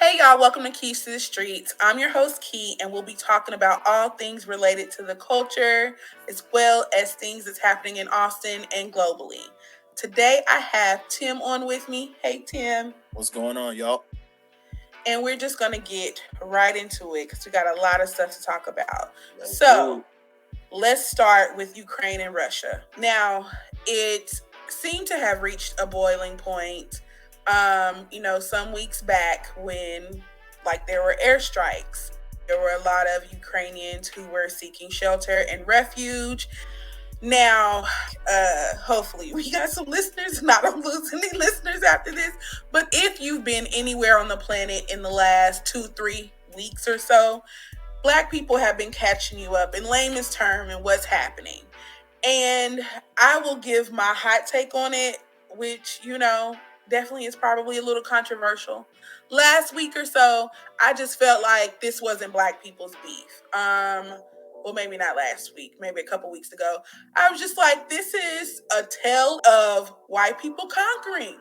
Hey y'all, welcome to Keys to the Streets. I'm your host Key, and we'll be talking about all things related to the culture as well as things that's happening in Austin and globally. Today I have Tim on with me. Hey Tim. What's going on, y'all? And we're just gonna get right into it because we got a lot of stuff to talk about. Let's So do let's start with Ukraine and Russia. Now, it seemed to have reached a boiling point, some weeks back when, like, there were airstrikes. There were a lot of Ukrainians who were seeking shelter and refuge. Now, hopefully, we got some listeners. Not I'm losing any listeners after this. But if you've been anywhere on the planet in the last 2-3 weeks or so, Black people have been catching you up in layman's term and what's happening. And I will give my hot take on it, which, definitely is probably a little controversial. Last week or so, I just felt like this wasn't Black people's beef. Well, maybe not last week, maybe a couple weeks ago. I was just like, this is a tale of white people conquering.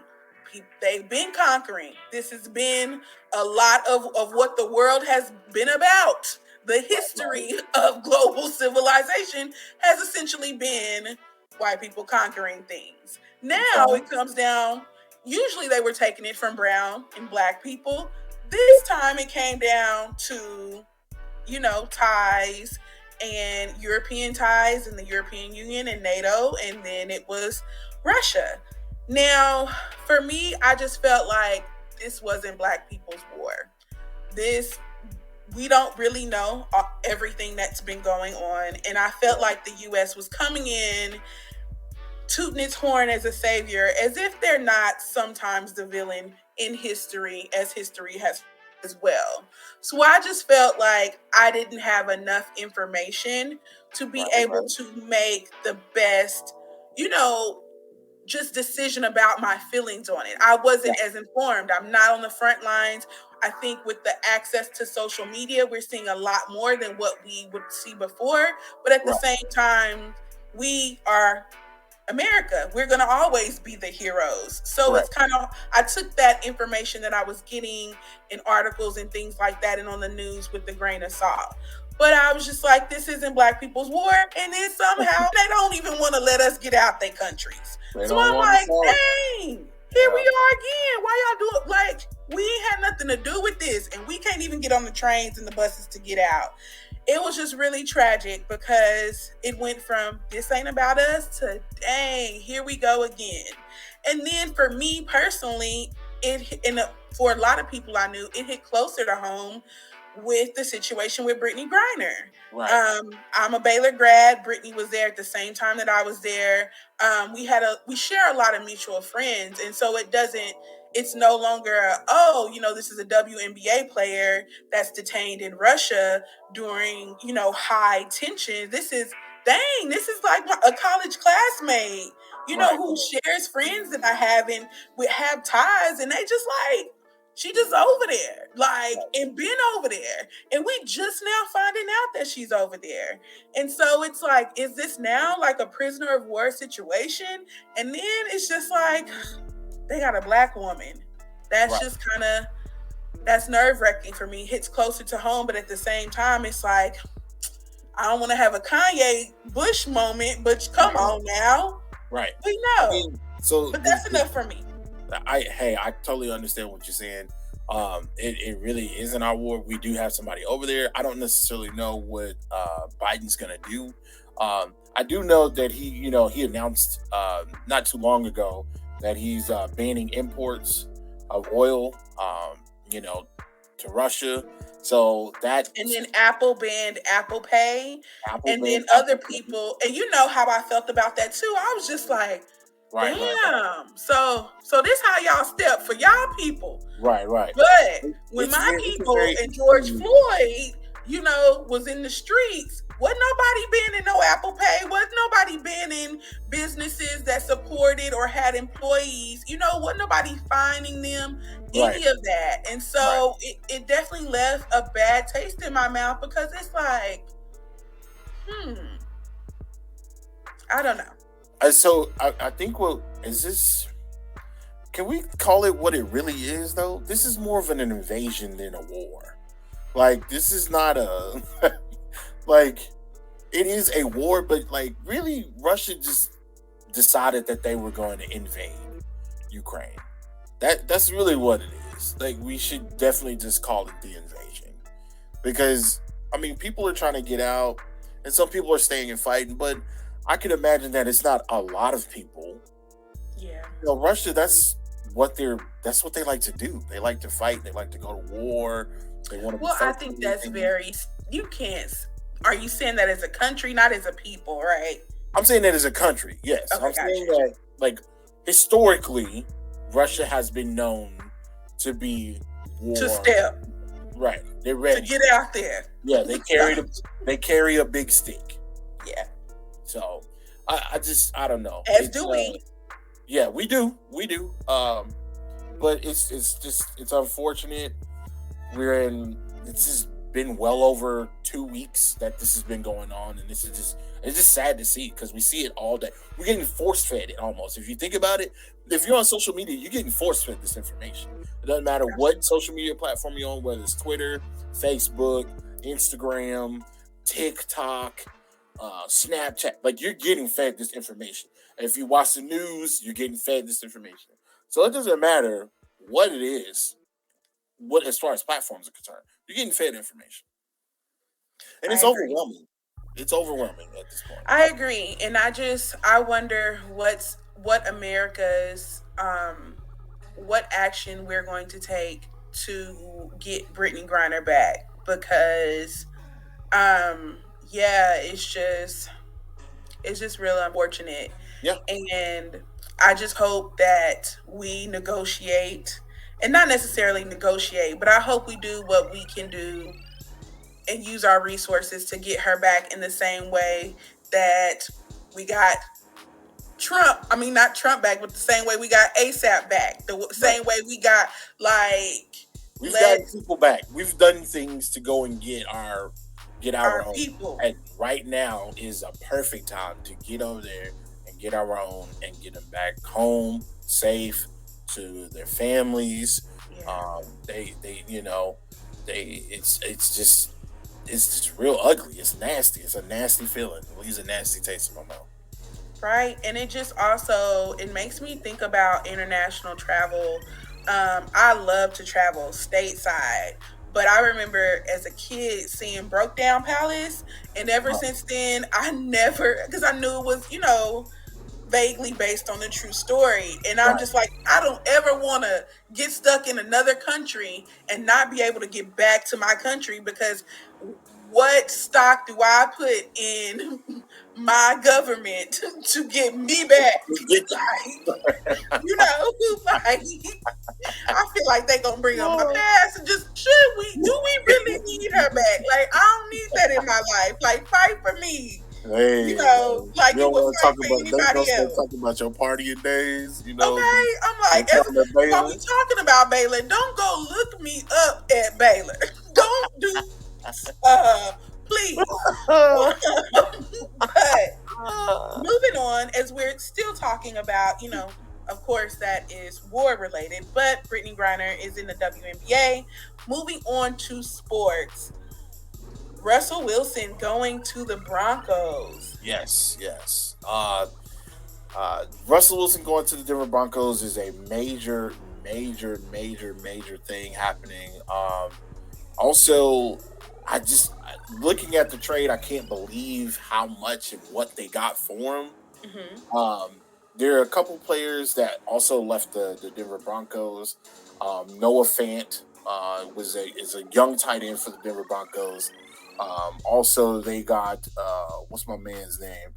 They've been conquering. This has been a lot of what the world has been about. The history of global civilization has essentially been white people conquering things. Now it comes down, usually they were taking it from brown and Black people. This time it came down to, ties and European ties and the European Union and NATO, and then it was Russia. Now, for me, I just felt like this wasn't Black people's war. This We don't really know everything that's been going on. And I felt like the U.S. was coming in, tooting its horn as a savior, as if they're not sometimes the villain in history, as history has as well. So I just felt like I didn't have enough information to be able to make the best, just decision about my feelings on it. I wasn't as informed. I'm not on the front lines. I think with the access to social media, we're seeing a lot more than what we would see before. But at the same time, we are America. We're going to always be the heroes. So it's kind of, I took that information that I was getting in articles and things like that and on the news with a grain of salt. But I was just like, this isn't Black people's war. And then somehow they don't even want to let us get out their countries. So I'm like, dang, here we are again. Why y'all do it? Like, we ain't had nothing to do with this. And we can't even get on the trains and the buses to get out. It was just really tragic because it went from this ain't about us to dang, here we go again. And then for me personally, for a lot of people I knew, it hit closer to home with the situation with Brittany Griner. I'm a Baylor grad. Brittany was there at the same time that I was there. We share a lot of mutual friends, and so it's no longer this is a WNBA player that's detained in Russia during high tension. This is like a college classmate, who shares friends that I have and we have ties, and they just like, she just over there, like, and been over there. And we just now finding out that she's over there. And so it's like, is this now like a prisoner of war situation? And then it's just like, they got a Black woman. That's just kind of, that's nerve-wracking for me. Hits closer to home, but at the same time, it's like, I don't want to have a Kanye Bush moment, but come on now. Right. We know. But that's enough for me. I totally understand what you're saying. It really isn't our war. We do have somebody over there. I don't necessarily know what Biden's gonna do. I do know that he announced not too long ago that he's banning imports of oil, to Russia. So that, and then Apple banned Apple Pay, and then other people, and you know how I felt about that too. I was just like, damn. So this how y'all step for y'all people. Right. But when my people and George Floyd, was in the streets, wasn't nobody banning no Apple Pay, wasn't nobody banning businesses that supported or had employees, wasn't nobody fining them, any of that. And so it definitely left a bad taste in my mouth because it's like, I don't know. So I think, well, is this can we call it what it really is though? This is more of an invasion than a war. Like this is not a like it is a war, but like really Russia just decided that they were going to invade Ukraine. That's really what it is. Like we should definitely just call it the invasion. Because I mean people are trying to get out and some people are staying and fighting, but I can imagine that it's not a lot of people. Yeah. You know, Russia, that's what they like to do. They like to fight, they like to go to war, they want to be Well, I first think in that's everything. very. You can't. Are you saying that as a country, not as a people, right? I'm saying that as a country, yes. Okay, I'm got saying you. that like historically, Russia has been known to be To war. step, Right. They're to ready. get out there. Yeah, they carry a big stick. Yeah. So I don't know. As do we. Yeah, we do. We do. But it's unfortunate. It's just been well over 2 weeks that this has been going on, and it's just sad to see because we see it all day. We're getting force fed it almost. If you think about it, if you're on social media, you're getting force fed this information. It doesn't matter what social media platform you're on, whether it's Twitter, Facebook, Instagram, TikTok, Snapchat. Like you're getting fed this information. And if you watch the news, you're getting fed this information. So it doesn't matter what it is, what as far as platforms are concerned, you're getting fed information, and I it's agree. overwhelming. It's overwhelming at this point. I agree, and I wonder what America's what action we're going to take to get Brittany Griner back because yeah, it's just real unfortunate. Yeah, And I just hope that we negotiate and not necessarily negotiate, but I hope we do what we can do and use our resources to get her back in the same way that we got Trump. I mean, not Trump back, but the same way we got ASAP back. The right. same way we got like We've gotten let people back. We've done things to go and get our our own. people. And right now is a perfect time to get over there and get our own and get them back home safe to their families. Yeah. They it's just real ugly. It's nasty. It's a nasty feeling. It leaves a nasty taste in my mouth. Right, and it just also it makes me think about international travel. I love to travel stateside, but I remember as a kid seeing Broke Down Palace, and ever Oh, since then I never, because I knew it was, vaguely based on a true story. And I'm right. just like, I don't ever want to get stuck in another country and not be able to get back to my country because what stock do I put in my government to get me back? We get you. Like, like I feel like they gonna bring up my past and just do we really need her back? Like I don't need that in my life. Like fight for me. Hey, Like you you don't would want to fight talk for about. Don't anybody start else. talking about your partying days. Okay, I'm The like, time at while Baylor. we talking about Baylor, don't go look me up at Baylor. Don't do, please. But moving on, as we're still talking about, of course, that is war related, but Brittany Griner is in the WNBA. Moving on to sports, Russell Wilson going to the Broncos. Yes, yes. Russell Wilson going to the Denver Broncos is a major, major, major, major thing happening. Also, looking at the trade, I can't believe how much and what they got for him. Hmm. Um, there are a couple players that also left the Denver Broncos. Noah Fant is a young tight end for the Denver Broncos. Also, they got what's my man's name?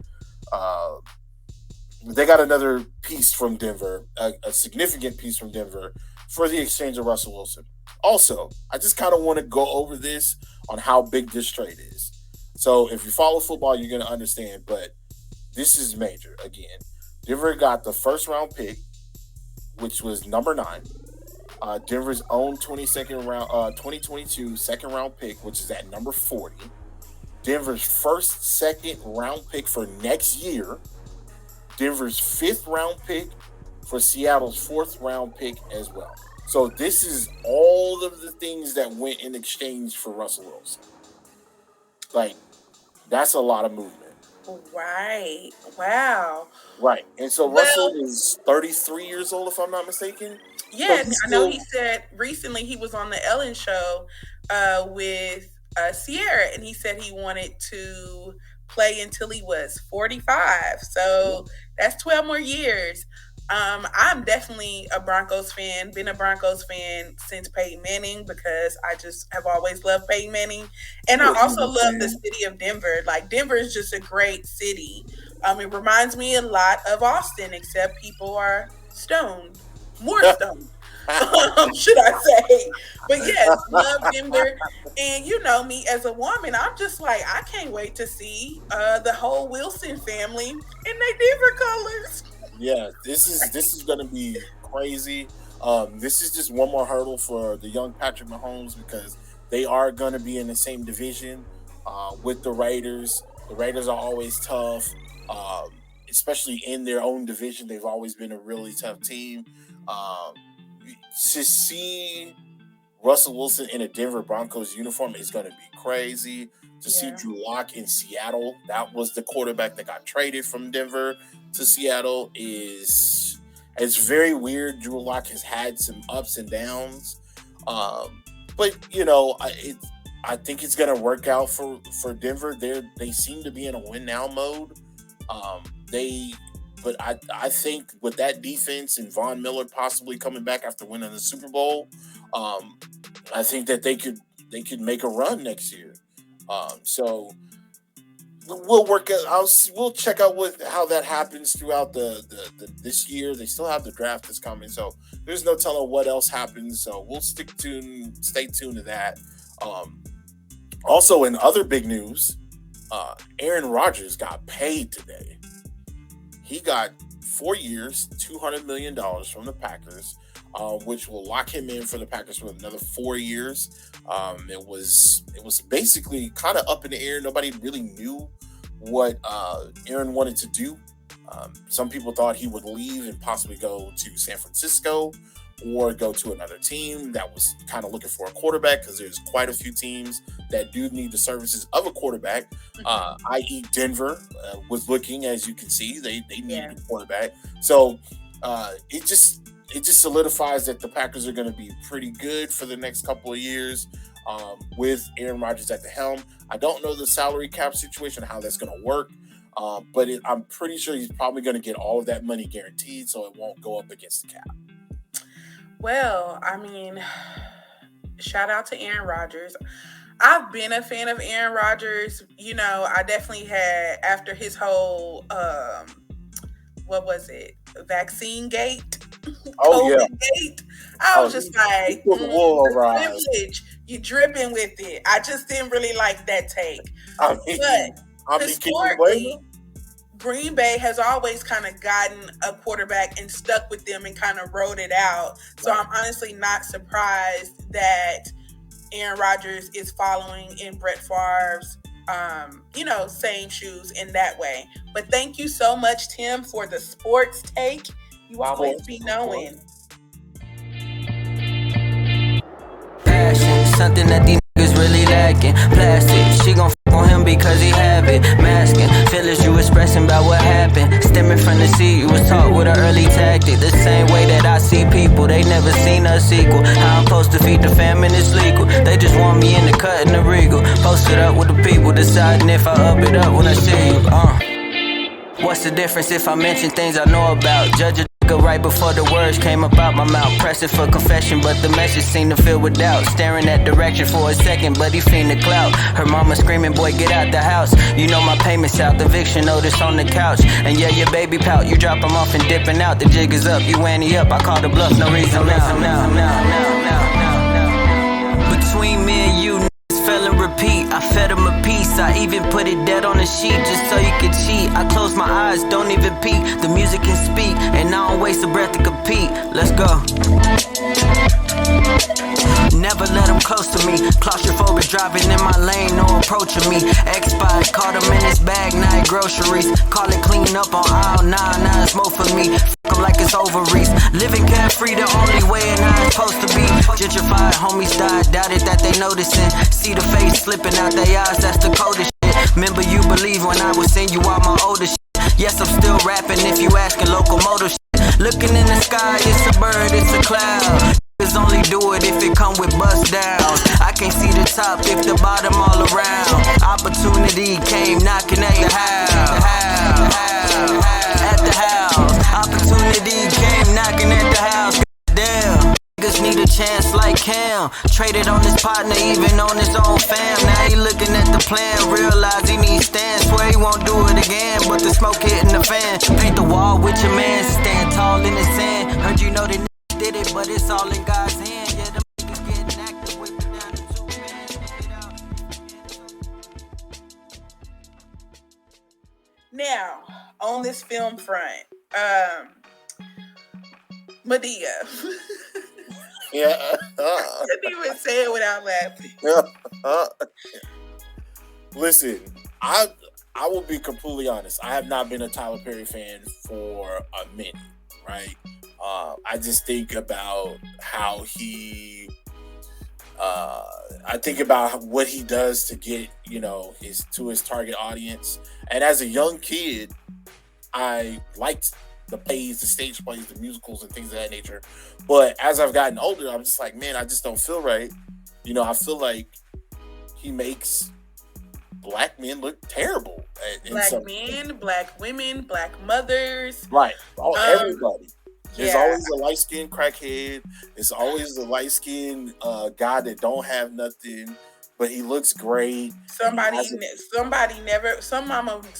Uh, they got another piece from Denver, a significant piece from Denver for the exchange of Russell Wilson. Also, I just kind of want to go over this on how big this trade is. So, if you follow football, you're going to understand, but this is major again. Denver got the first round pick, which was number 9. Denver's own 2022 second round pick, which is at number 40. Denver's first second round pick for next year. Denver's fifth round pick for Seattle's 4th-round pick as well. So this is all of the things that went in exchange for Russell Wilson. Like, that's a lot of movement. Right. Wow. Right. And so Russell is 33 years old, if I'm not mistaken. Yeah, I know he said recently he was on the Ellen show with Sierra, and he said he wanted to play until he was 45. So that's 12 more years. I'm definitely a Broncos fan, been a Broncos fan since Peyton Manning, because I just have always loved Peyton Manning. And I also love the city of Denver. Like, Denver is just a great city. It reminds me a lot of Austin, except people are stoned. More stoned, should I say. But yes, love Denver. And you know me as a woman, I'm just like, I can't wait to see the whole Wilson family in their Denver colors. Yeah, this is going to be crazy. This is just one more hurdle for the young Patrick Mahomes, because they are going to be in the same division with the Raiders. The Raiders are always tough, especially in their own division. They've always been a really tough team. To see Russell Wilson in a Denver Broncos uniform is going to be crazy. To see Drew Lock in Seattle, that was the quarterback that got traded from Denver to Seattle, it's very weird. Drew Lock has had some ups and downs, but you know, I think it's going to work out for Denver. They seem to be in a win now mode. But I think with that defense and Von Miller possibly coming back after winning the Super Bowl, I think that they could make a run next year. So we'll work out. We'll check out how that happens throughout the this year. They still have the draft that's coming, so there's no telling what else happens. So we'll stay tuned to that. Also, in other big news, Aaron Rodgers got paid today. He got 4 years, $200 million from the Packers, which will lock him in for the Packers for another 4 years. It was basically kind of up in the air. Nobody really knew what Aaron wanted to do. Some people thought he would leave and possibly go to San Francisco or go to another team that was kind of looking for a quarterback, because there's quite a few teams that do need the services of a quarterback, i.e. Denver was looking, as you can see, they need a quarterback. So it just solidifies that the Packers are going to be pretty good for the next couple of years with Aaron Rodgers at the helm. I don't know the salary cap situation, how that's going to work, but I'm pretty sure he's probably going to get all of that money guaranteed, so it won't go up against the cap. Well, I mean, shout out to Aaron Rodgers. I've been a fan of Aaron Rodgers. You know, I definitely had, after his whole, what was it? Vaccine gate? COVID gate? I was just like, privilege. You dripping with it. I just didn't really like that take. But historically, Green Bay has always kind of gotten a quarterback and stuck with them and kind of rode it out. So I'm honestly not surprised that Aaron Rodgers is following in Brett Favre's, same shoes in that way. But thank you so much, Tim, for the sports take. You always be knowing. Passion, something that these niggas really lacking. Plastic, she gon' on him because he have it. Masking, feelings you expressing about what happened. Stemming from the seed, you was taught with an early tactic. The same way that I see people, they never seen us equal. How I'm supposed to feed the famine is legal. They just want me in the cut and the regal. Posted up with the people, deciding if I up it up when I see you. What's the difference if I mention things I know about? Judge a right before the words came up out my mouth. Pressing for confession, but the message seemed to fill with doubt. Staring that direction for a second, but he fiend the clout. Her mama screaming, boy, get out the house. You know my payment's out, eviction notice on the couch. And yeah, your baby pout, you drop him off and dipping out. The jig is up, you ante up, I call the bluff, no reason now. Between me and you, fell and repeat. I fed him a piece. I even put it dead on the sheet just so you could cheat. I close my eyes, don't even peek. The music can speak, and I don't waste a breath to compete. Let's go. Never let them close to me. Claustrophobic driving in my lane, no approaching me. X-Spot, caught him in his bag, night groceries. Call it clean up on aisle 9, now it's more for me. Fuck 'em like it's ovaries. Living carefree the only way and how it's supposed to be. Gentrified homies died, doubted that they noticing. See the face slipping out their eyes, that's the coldest shit. Remember you believe when I was send you all my older shit. Yes, I'm still rapping if you asking locomotive shit. Looking in the sky, it's a bird, it's a cloud. Niggas only do it if it come with bust downs. I can't see the top if the bottom all around. Opportunity came knocking at the house. At the house. Opportunity came knocking at the house. Damn. Niggas need a chance like Cam. Traded on his partner, even on his own fam. Now he looking at the plan, realize he needs stands. Swear he won't do it again, but the smoke hitting the fan. Paint the wall with your man, stand tall in the sand. Heard you know the niggas did it, but it's all in God's hand. Yeah, them niggas getting active, whip it down to 2 man. Now, on this film front, Medea. Yeah. Couldn't even say it without laughing. Listen, I will be completely honest. I have not been a Tyler Perry fan for a minute, right? I just think about how he I think about what he does to get, his target audience. And as a young kid, I liked the plays, the stage plays, the musicals, and things of that nature. But as I've gotten older, I'm just like, man, I just don't feel right. I feel like he makes black men look terrible. Black men, black women, black mothers. Right. Everybody. There's Yeah. always a light-skinned crackhead. There's always a light-skinned guy that don't have nothing, but he looks great. Some mama's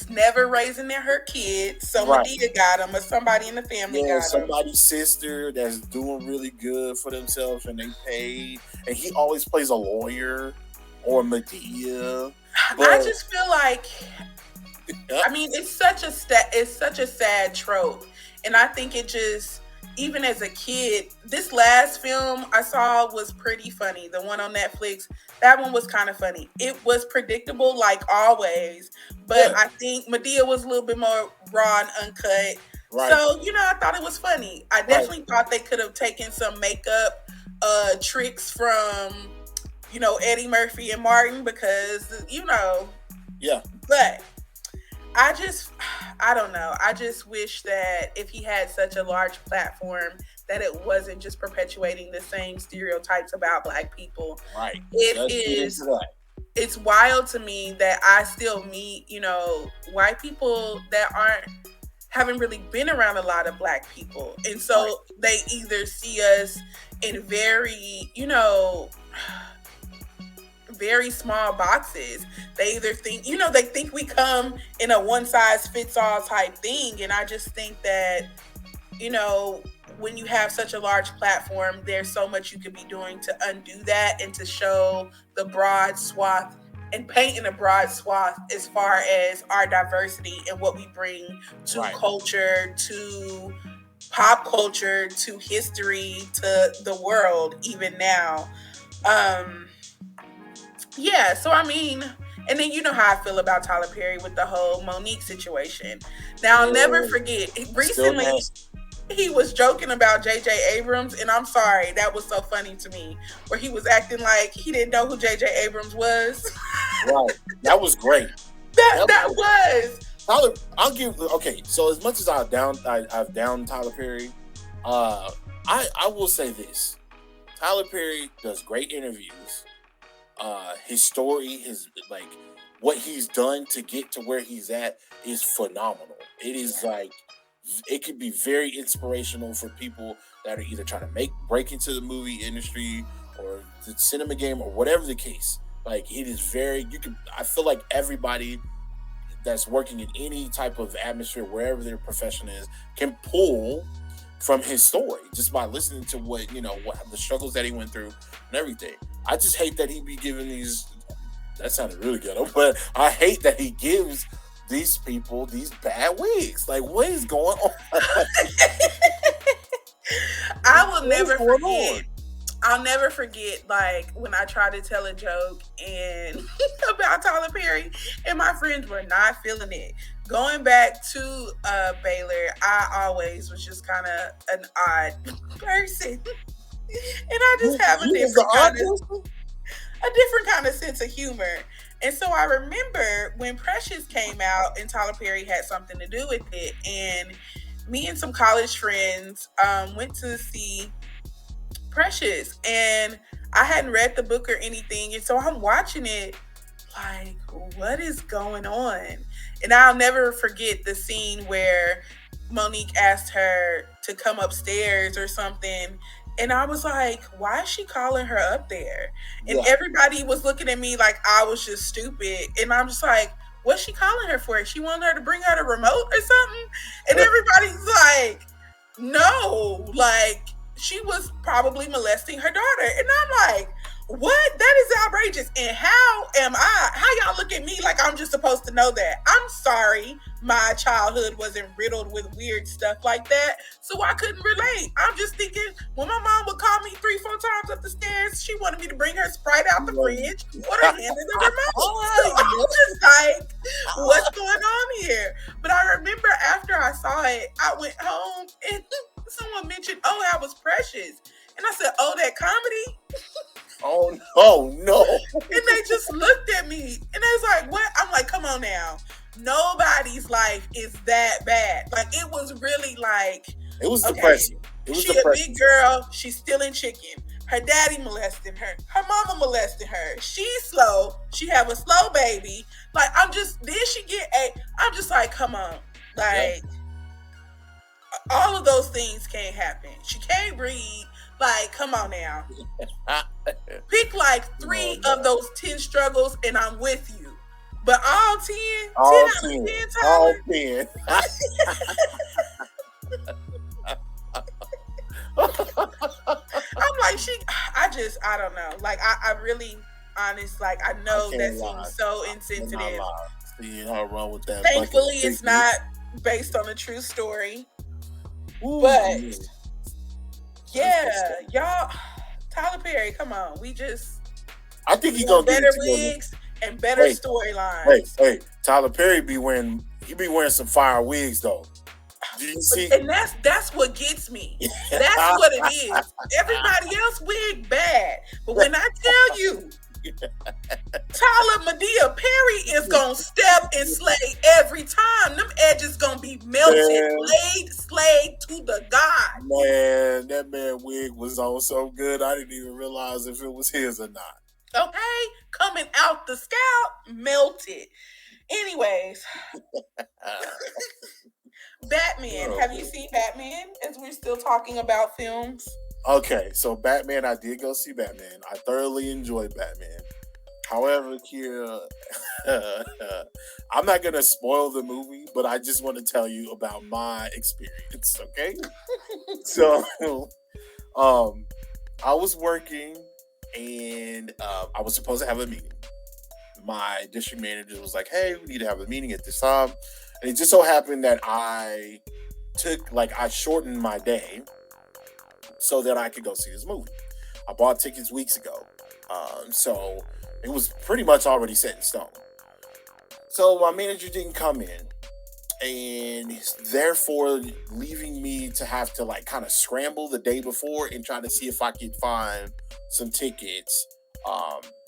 never raising her kids. So Right. Medea got him, or somebody in the family got him. Somebody's sister that's doing really good for themselves and they paid. And he always plays a lawyer or Medea. I just feel like, I mean, it's such a sad trope, and I think it just, even as a kid, this last film I saw was pretty funny. The one on Netflix, that one was kind of funny. It was predictable, like always, but I think Medea was a little bit more raw and uncut. Right. So, I thought it was funny. I definitely thought they could have taken some makeup tricks from, Eddie Murphy and Martin, because, Yeah. But I don't know. I just wish that if he had such a large platform, that it wasn't just perpetuating the same stereotypes about black people. Right. It's wild to me that I still meet, white people that haven't really been around a lot of black people. And so they either see us in very, very small boxes. They either think, they think we come in a one size fits all type thing. And I just think that, when you have such a large platform, there's so much you could be doing to undo that and to show the broad swath and paint in a broad swath as far as our diversity and what we bring to culture, to pop culture, to history, to the world, even now. Yeah, so I mean, and then you know how I feel about Tyler Perry with the whole Monique situation. Now, I'll never forget, recently he was joking about J.J. Abrams, and I'm sorry, that was so funny to me, where he was acting like he didn't know who J.J. Abrams was. Right. That was great. That was. Tyler, so as much as I've downed Tyler Perry, I will say this. Tyler Perry does great interviews. His story, what he's done to get to where he's at is phenomenal. It is it could be very inspirational for people that are either trying to break into the movie industry or the cinema game or whatever the case. It is I feel like everybody that's working in any type of atmosphere, wherever their profession is, can pull from his story just by listening to what the struggles that he went through and everything. I just hate that he be giving these. That sounded really ghetto, but I hate that he gives these people these bad wigs. What is going on? I will never forget I'll never forget, like, when I tried to tell a joke and about Tyler Perry, and my friends were not feeling it. Going back to Baylor, I always was just kind of an odd person, and I just have You was the odd person? a different kind of sense of humor. And so I remember when Precious came out and Tyler Perry had something to do with it, and me and some college friends went to see Precious, and I hadn't read the book or anything, and so I'm watching it like, what is going on? And I'll never forget the scene where Monique asked her to come upstairs or something, and I was like, why is she calling her up there? And Yeah. everybody was looking at me like I was just stupid, and I'm just like, what's she calling her for? She wanted her to bring her the remote or something? And everybody's like, no, like she was probably molesting her daughter. And I'm like, what? That is outrageous. And how y'all look at me like I'm just supposed to know that? I'm sorry, my childhood wasn't riddled with weird stuff like that, so I couldn't relate. I'm just thinking, when my mom would call me 3-4 times up the stairs, she wanted me to bring her Sprite out the fridge or to hand her the remote. So I'm just like, what's going on here? But I remember after I saw it, I went home and someone mentioned, oh, that was Precious. And I said, oh, that comedy? Oh no. And they just looked at me and they was like, what? I'm like, come on now. Nobody's life is that bad. Like, it was really like, It was okay, depressing. It was she depressing. a big girl. She's stealing chicken. Her daddy molested her. Her mama molested her. She's slow. She have a slow baby. Like, I'm just like, come on. Like, all of those things can't happen. She can't breathe. Like, come on now. Pick like 3 of those 10 struggles and I'm with you. But all 10? 10 out of 10, all Tyler? 10. I'm like, I don't know. Like, I really, honest, like, I know that seems so insensitive. Seeing her run with that. Thankfully, it's not based on a true story. Ooh, but, yeah, y'all, Tyler Perry, come on. I think he's going to better wigs and better storylines. Hey, Tyler Perry be wearing some fire wigs, though. Did you see? And that's what gets me. That's what it is. Everybody else wig bad. But when I tell you, Tyler Medea Perry is gonna step and slay every time. Them edges gonna be melted, slayed to the god. Man, that man wig was on so good, I didn't even realize if it was his or not. Okay, coming out the scalp, melted. Anyways, Batman. Have you seen Batman? As we're still talking about films. Okay, so Batman, I did go see Batman. I thoroughly enjoyed Batman. However, Kira, I'm not going to spoil the movie, but I just want to tell you about my experience, okay? So, I was working and I was supposed to have a meeting. My district manager was like, hey, we need to have a meeting at this time. And it just so happened that I shortened my day so that I could go see this movie. I bought tickets weeks ago. So it was pretty much already set in stone. So my manager didn't come in, and therefore leaving me to have to like kind of scramble the day before and try to see if I could find some tickets,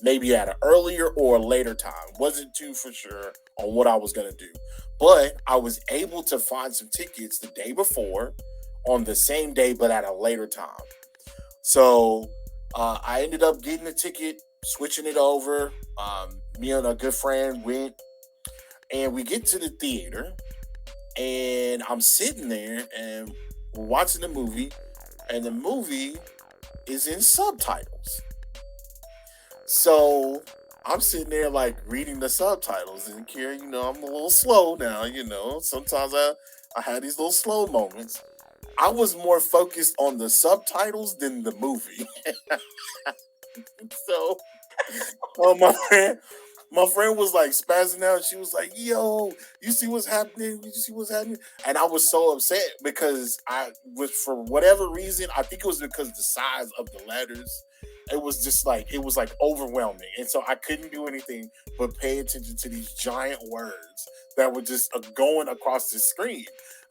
maybe at an earlier or a later time. Wasn't too for sure on what I was going to do. But I was able to find some tickets the day before on the same day, but at a later time. So I ended up getting a ticket, switching it over. Me and a good friend went, and we get to the theater, and I'm sitting there, and we're watching the movie, and the movie is in subtitles. So I'm sitting there like reading the subtitles, and Kira, I'm a little slow now, sometimes I have these little slow moments. I was more focused on the subtitles than the movie. So My friend was like spazzing out. She was like, "Yo, you see what's happening? You see what's happening?" And I was so upset because I was, for whatever reason, I think it was because of the size of the letters. It was just like, it was like overwhelming, and so I couldn't do anything but pay attention to these giant words that were just going across the screen.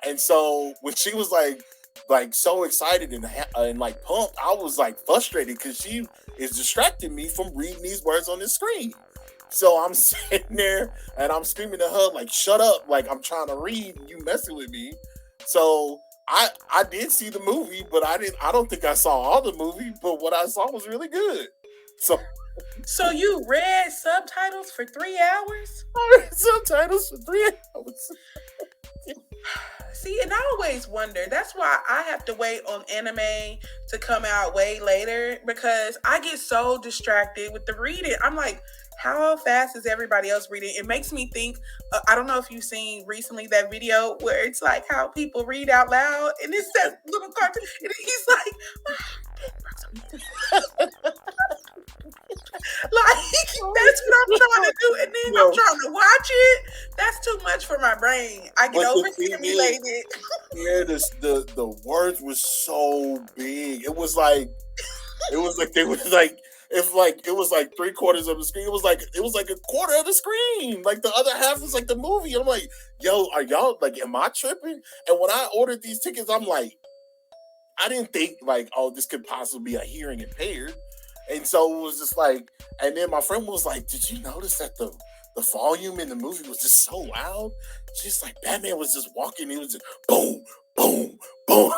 And so when she was like so excited and like pumped, I was like frustrated because she is distracting me from reading these words on the screen. So I'm sitting there and I'm screaming at her like, "Shut up!" Like I'm trying to read and you messing with me. So I did see the movie, but I don't think I saw all the movie. But what I saw was really good. So So you read subtitles for 3 hours? I read subtitles for 3 hours. See, and I always wonder, that's why I have to wait on anime to come out way later, because I get so distracted with the reading. I'm like, how fast is everybody else reading? It makes me think, I don't know if you've seen recently that video where it's like how people read out loud, and it's that little cartoon, and he's like, like, that's what I'm trying to do, and then I'm trying to watch it. That's too much for my brain. I get overstimulated. Yeah, the words were so big. It was like they was like, if like it was like 3/4 of the screen. It was like a quarter of the screen. Like the other half was like the movie. I'm like, yo, are y'all like, am I tripping? And when I ordered these tickets, I'm like, I didn't think like, oh, this could possibly be a hearing impaired. And so it was just like, and then my friend was like, "Did you notice that the volume in the movie was just so loud?" She's like, "Batman was just walking, it was just boom, boom, boom."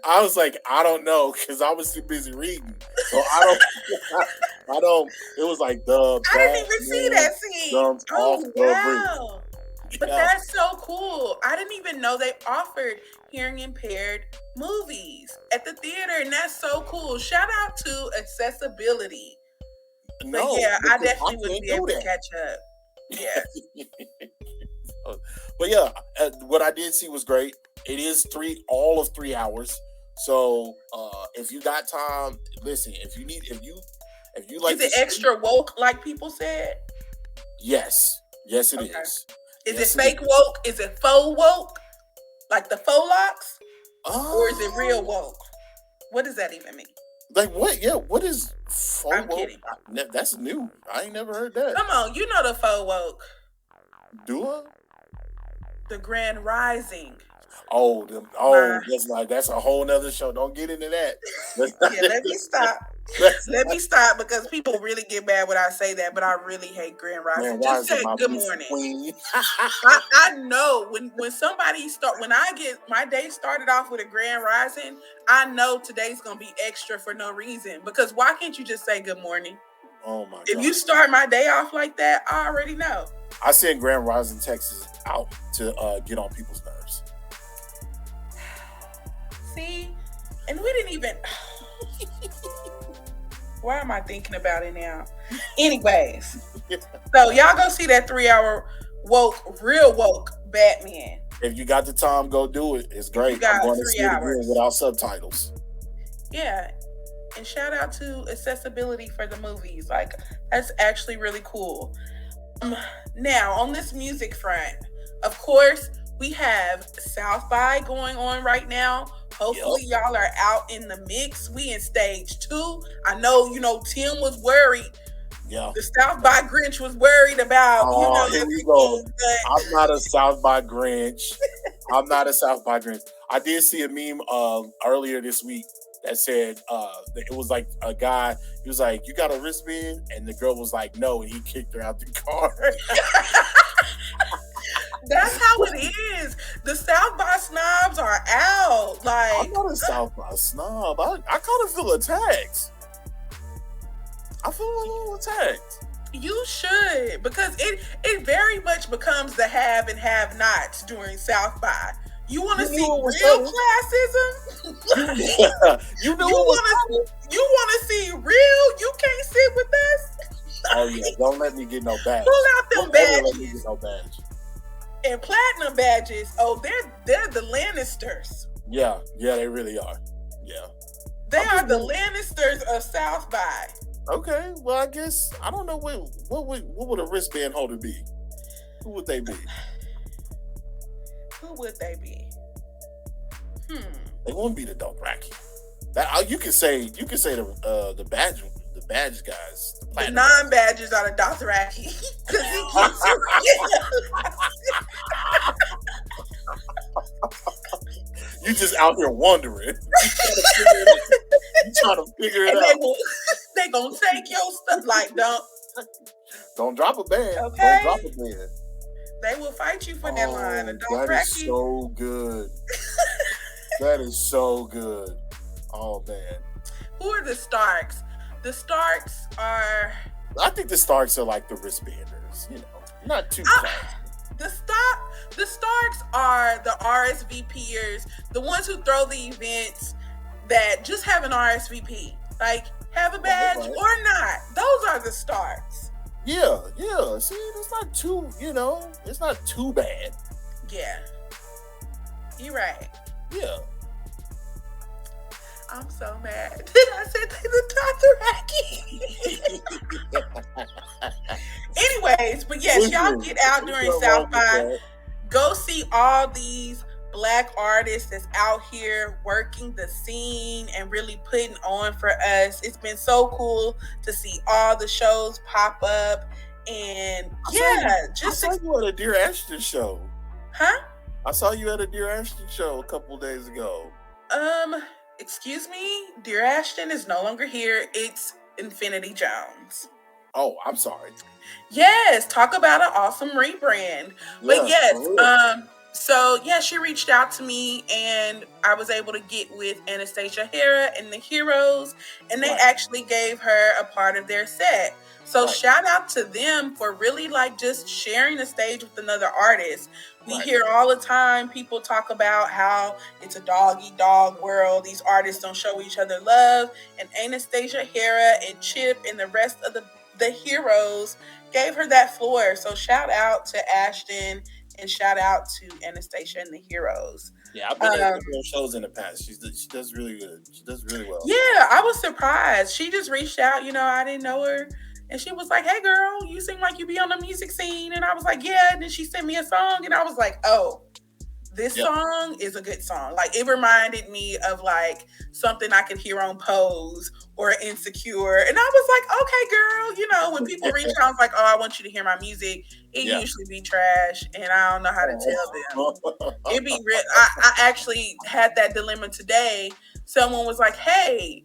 I was like, I don't know, because I was too busy reading. So I don't. It was like the. I didn't even see that scene. Oh wow! But that's so cool. I didn't even know they offered hearing impaired movies at the theater, and that's so cool. Shout out to accessibility. No, but yeah, I definitely wouldn't be able to catch up. Yeah. But yeah, what I did see was great. It is all of 3 hours. So if you got time, listen. If you like, is it extra woke like people said? Yes, it is. Is it fake woke? Is it faux woke? Like the faux locks? Or is it real woke? What does that even mean? Like what? Yeah, what is faux I'm woke? kidding. That's new. I ain't never heard that. Come on, you know the faux woke. Do I? The Grand Rising. That's a whole nother show. Don't get into that. Yeah, let me stop. Let me stop, because people really get mad when I say that, but I really hate Grand Rising. Man, just say good morning. I know when somebody when I get my day started off with a Grand Rising, I know today's gonna be extra for no reason. Because why can't you just say good morning? Oh my god! If you start my day off like that, I already know. I send Grand Rising Texas out to get on people's nerves. See, and we didn't even. Why am I thinking about it now? Anyways, so y'all go see that 3 hour real woke Batman. If you got the time, go do it. It's great. I'm going to see it again without subtitles. Yeah. And shout out to accessibility for the movies. Like, that's actually really cool. Now, on this music front, of course, we have South by going on right now. Hopefully y'all are out in the mix. We in stage 2. I know, Tim was worried. Yeah. The South by Grinch was worried about, here we go. I'm not a South by Grinch. I did see a meme earlier this week that said it was like a guy, he was like, "You got a wristband?" And the girl was like, "No," and he kicked her out the car. That's how it is. The South by snobs are out. Like, I'm not a South by snob. I kind of feel attacked. I feel a little attacked. You should, because it very much becomes the have and have nots during South by. You want to see real classism? You want to see real? You can't sit with us? Oh yeah, don't let me get no badge. Pull out them badges. Let me get no badge. And platinum badges, they're the Lannisters. Yeah, they really are. Yeah. They are the Lannisters of South by. Okay, well, I guess I don't know what would a wristband holder be? Who would they be? Who would they be? They wouldn't be the Dothraki. That you can say the badge guys. The non-badgers are the Dothraki. Because he keeps You just out here wondering. You trying to figure it out. They gonna take your stuff. Like, don't drop a band. Okay. Don't drop a band. They will fight you for that line. That is so good. That is so good. Oh man. Who are the Starks? The Starks are. I think the Starks are like the wristbanders. You know, not too classy. The Starks are the RSVPers, the ones who throw the events that just have an RSVP. Like, have a badge or not. Those are the Starks. Yeah. See, it's not too, it's not too bad. Yeah. You're right. Yeah. I'm so mad that I said they the Dothraki. Anyways, but yes, y'all get out during South by. Go see all these Black artists that's out here working the scene and really putting on for us. It's been so cool to see all the shows pop up. And I saw you at a Dear Ashton show. Huh? I saw you at a Dear Ashton show a couple of days ago. Excuse me, Dear Ashton is no longer here. It's Infinity Jones. Oh, I'm sorry. Yes, talk about an awesome rebrand. But she reached out to me and I was able to get with Anastasia Hera and the Heroes, and they actually gave her a part of their set. So shout out to them for really like just sharing the stage with another artist. We hear all the time people talk about how it's a dog-eat-dog world. These artists don't show each other love. And Anastasia Hera and Chip and the rest of the Heroes gave her that floor. So shout out to Ashton and shout out to Anastasia and the Heroes. Yeah, I've been at a couple of shows in the past. She does really good. She does really well. Yeah, I was surprised. She just reached out. I didn't know her. And she was like, hey, girl, you seem like you be on the music scene. And I was like, yeah. And then she sent me a song. And I was like, oh, this song is a good song. Like, it reminded me of, like, something I could hear on Pose or Insecure. And I was like, okay, girl. When people reach out, I was like, oh, I want you to hear my music. It usually be trash. And I don't know how to tell them. It'd be real. I actually had that dilemma today. Someone was like, hey,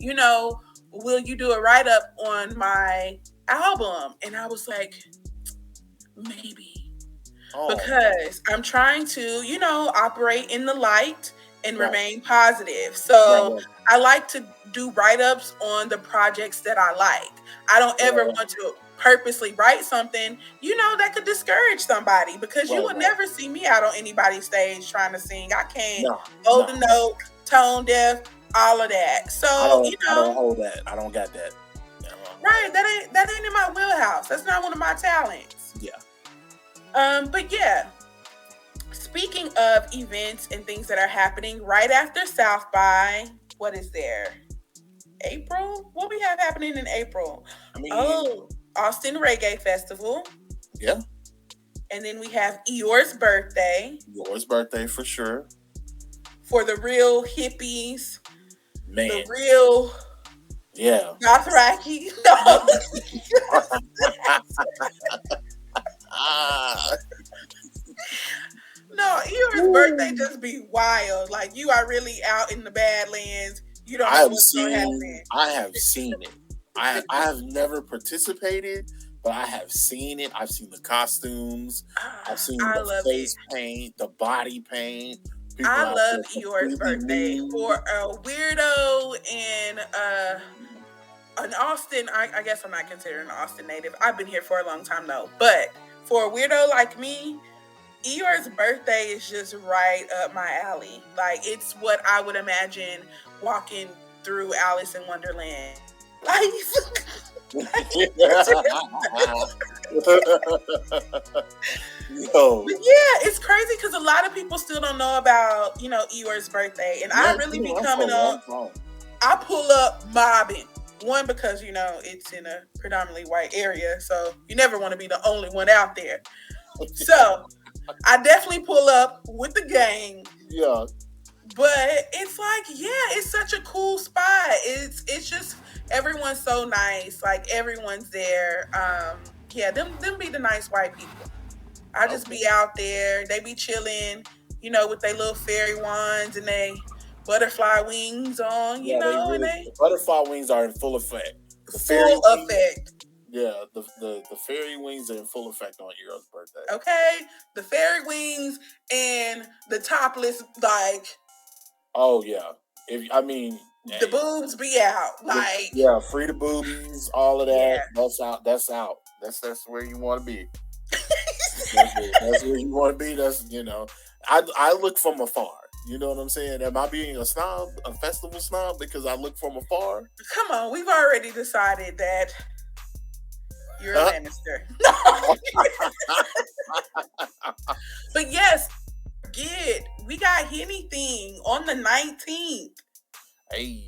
will you do a write-up on my album? And I was like, maybe. Because I'm trying to, operate in the light and remain positive. So I like to do write-ups on the projects that I like. I don't ever want to purposely write something, that could discourage somebody, because you would never see me out on anybody's stage trying to sing. I can't hold the note, tone deaf, all of that. So, I don't hold that. I don't got that. Right. That ain't in my wheelhouse. That's not one of my talents. Yeah. But yeah, speaking of events and things that are happening right after South by, what is there? April? What we have happening in April? Austin Reggae Festival. Yeah. And then we have Eeyore's birthday. Eeyore's birthday for sure. For the real hippies. Man. The real Dothraki. No. No, Eeyore's birthday just be wild. Like, you are really out in the Badlands. You don't know what's going to happen. I have seen it. I have never participated, but I have seen it. I've seen the costumes. I've seen the face paint, the body paint. I love Eeyore's birthday. For a weirdo and an Austin, I guess I'm not considered an Austin native. I've been here for a long time though. But for a weirdo like me, Eeyore's birthday is just right up my alley. Like, it's what I would imagine walking through Alice in Wonderland. Like, but yeah, it's crazy because a lot of people still don't know about, Eeyore's birthday. And I really be coming up. I pull up mobbing. One, because it's in a predominantly white area, so you never want to be the only one out there. So I definitely pull up with the gang. Yeah. But it's like, yeah, it's such a cool spot. It's just everyone's so nice. Like everyone's there. Yeah, them be the nice white people. I just be out there. They be chilling, with their little fairy wands and they butterfly wings on, Yeah, and they the butterfly wings are in full effect. The full effect. Yeah, the fairy wings are in full effect on Eero's birthday. Okay, the fairy wings and the topless, like. Oh yeah, the boobs be out, like. Yeah, free the boobies, all of that. Yeah. That's out. That's out. That's where you want to be. That's where you want to be. That's I look from afar. You know what I'm saying? Am I being a snob, a festival snob, because I look from afar? Come on, we've already decided that you're a Lannister. But yes, we got Anything on the 19th. Hey,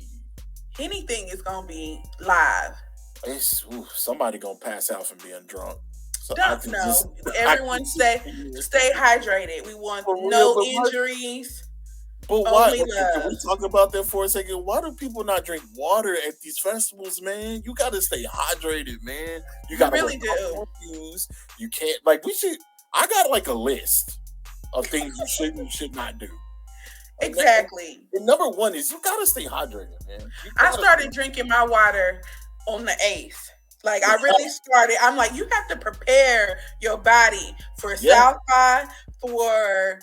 Anything is gonna be live. Somebody gonna pass out from being drunk. So Don't know. Everyone stay hydrated. We want no injuries. But why? Can we talk about that for a second? Why do people not drink water at these festivals, man? You gotta stay hydrated, man. You gotta really do. You can't I got like a list of things you should not do. Exactly. And number one is you gotta stay hydrated, man. I started drinking my water on the 8th. Like I really started. I'm like, you have to prepare your body for South by, for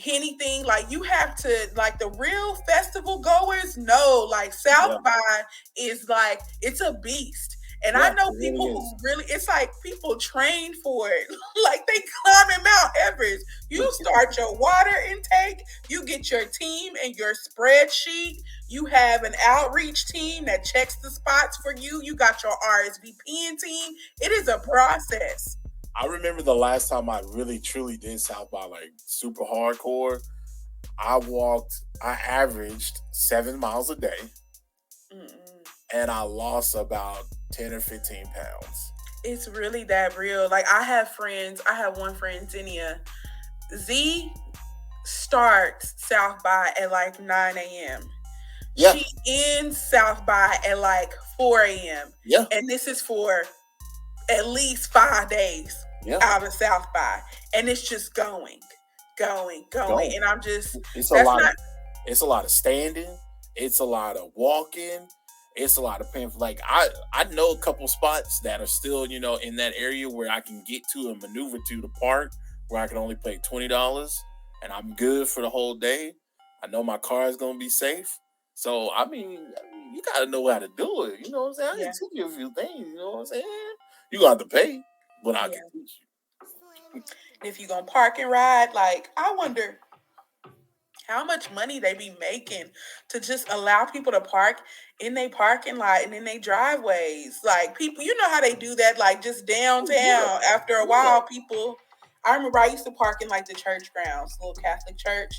anything. Like you have to, like the real festival goers know, like South by is like, it's a beast. And I know people who really, it's like people train for it. Like they climbing Mount Everest. You start your water intake, you get your team and your spreadsheet. You have an outreach team that checks the spots for you. You got your RSVPing team. It is a process. I remember the last time I really truly did South by like super hardcore. I averaged 7 miles a day. And I lost about 10 or 15 pounds. It's really that real. Like I have one friend, Zinnia. Z starts South by at like 9 a.m. Yeah. She ends South by at like 4 a.m. Yeah. And this is for at least 5 days out of South by. And it's just going. And I'm just, it's a lot of standing. It's a lot of walking. It's a lot of pain. Like I know a couple spots that are still, in that area where I can get to and maneuver to the park where I can only pay $20 and I'm good for the whole day. I know my car is going to be safe. So, you got to know how to do it. You know what I'm saying? I can teach you a few things. You know what I'm saying? You got to pay, but I can teach you. If you're going to park and ride, like, I wonder how much money they be making to just allow people to park in their parking lot and in their driveways. Like, people, you know how they do that, like, just downtown. After a while, people... I remember I used to park in, like, the church grounds, little Catholic church.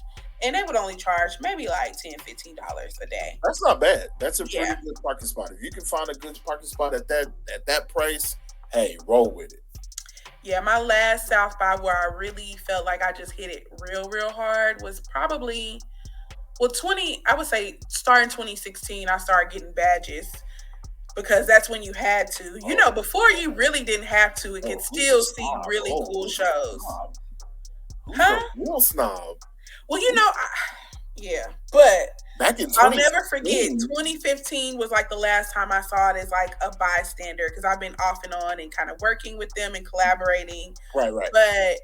And they would only charge maybe like $10, $15 a day. That's not bad. That's a pretty good parking spot. If you can find a good parking spot at that price, hey, roll with it. Yeah, my last South by where I really felt like I just hit it real, real hard was probably, I would say starting 2016, I started getting badges because that's when you had to. Before you really didn't have to. It could still see really cool shows. Who's a real snob? Well, but back in I'll never forget 2015 was like the last time I saw it as like a bystander because I've been off and on and kind of working with them and collaborating. Right. But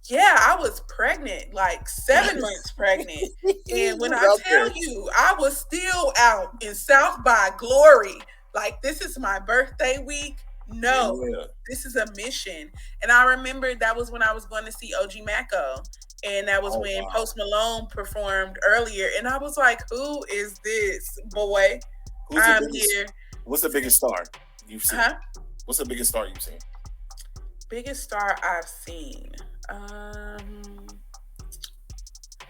yeah, I was pregnant, like 7 months pregnant. And when I tell you, I was still out in South by glory. Like, this is my birthday week. No, this is a mission. And I remember that was when I was going to see OG Mako. And that was when Post Malone performed earlier. And I was like, who is this boy? I'm here. What's the biggest star you've seen? What's the biggest star you've seen? Biggest star I've seen.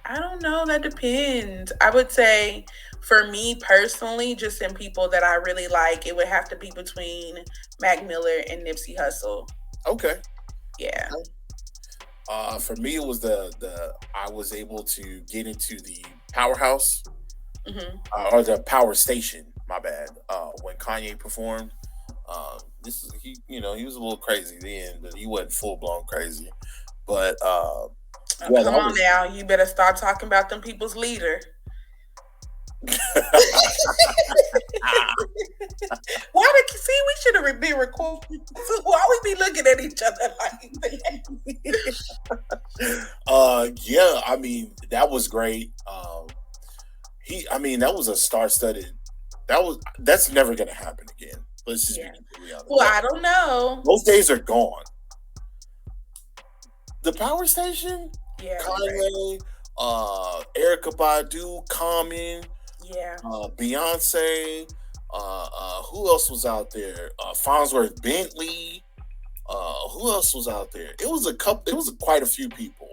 I don't know. That depends. I would say for me personally, just in people that I really like, it would have to be between Mac Miller and Nipsey Hussle. Okay. Yeah. For me, it was the I was able to get into the powerhouse or the power station. My bad. When Kanye performed, this is he was a little crazy then, but he wasn't full blown crazy. But yeah, Come that on was. now. You better start talking about them people's leader. Why did see we should have been recording? Why we be looking at each other like that? Yeah, I mean that was great. That was a star-studded. That's never gonna happen again. Let's just be completely honest. Well, I don't know. Those days are gone. The power station, Yeah. Kanye, Erica Badu, Common, Yeah. Beyonce. Who else was out there? Farnsworth Bentley. Who else was out there? It was a couple. It was quite a few people.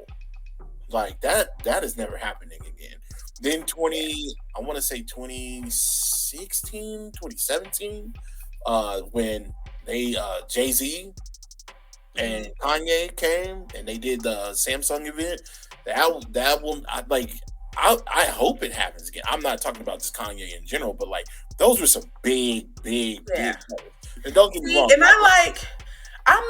Like that. That is never happening again. Then I want to say 2016, 2017, when they Jay-Z and Kanye came and they did the Samsung event. That one, I hope it happens again. I'm not talking about just Kanye in general, but like those were some big. And don't get me wrong. And I'm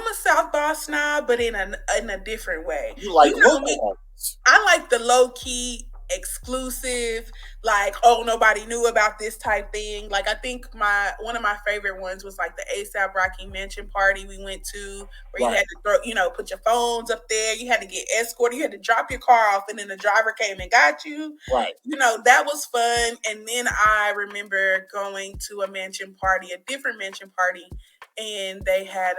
a South by snob, but in a different way. You like local artists. I like the low key exclusive, like, oh, nobody knew about this type thing. Like, I think one of my favorite ones was like the ASAP Rocky Mansion party we went to, where you had to put your phones up there, you had to get escorted, you had to drop your car off, and then the driver came and got you. Right. That was fun. And then I remember going to a different mansion party, and they had